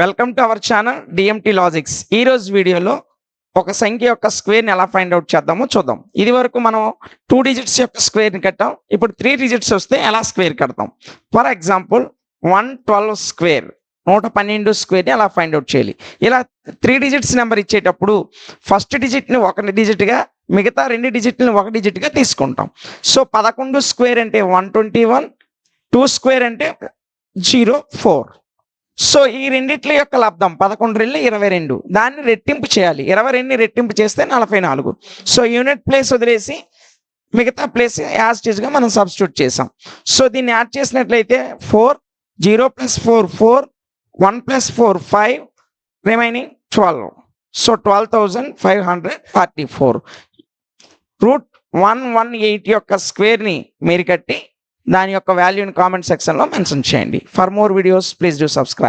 Welcome to our channel DMT logics. ఈ రోజు వీడియోలో ఒక సంఖ్య యొక్క స్క్వేర్ని ఎలా ఫైండ్ అవుట్ చేద్దామో చూద్దాం. ఇది వరకు మనం 2 డిజిట్స్ యొక్క స్క్వేర్ని కట్టాం. ఇప్పుడు 3 డిజిట్స్ వస్తే ఎలా స్క్వేర్ కడతాం. ఫర్ ఎగ్జాంపుల్ 112 స్క్వేర్, 112 స్క్వేర్ని ఎలా ఫైండ్ అవుట్ చేయాలి. ఇలా 3 డిజిట్స్ నెంబర్ ఇచ్చేటప్పుడు ఫస్ట్ డిజిట్ని 1 డిజిట్గా, మిగతా 2 డిజిట్ని 1 డిజిట్గా తీసుకుంటాం. సో 11 స్క్వేర్ అంటే 121, 2 స్క్వేర్ అంటే 04. సో ఈ రెండిట్ల యొక్క లబ్ధం 11 రెళ్ళు 22, దాన్ని రెట్టింపు చేయాలి. 22ని రెట్టింపు చేస్తే 44. సో యూనిట్ ప్లేస్ వదిలేసి మిగతా ప్లేస్ యాజ్ ఇట్ ఈస్గా మనం సబ్స్టిట్యూట్ చేసాం. సో దీన్ని యాడ్ చేసినట్లయితే 4, 0 + 4 4, 1 + 4 5, రిమైనింగ్ 12. సో 12,544. √118 యొక్క స్క్వేర్ని మీరు కట్టి దాని యొక్క వాల్యూని కామెంట్ సెక్షన్లో మెన్షన్ చేయండి. For more videos please do subscribe.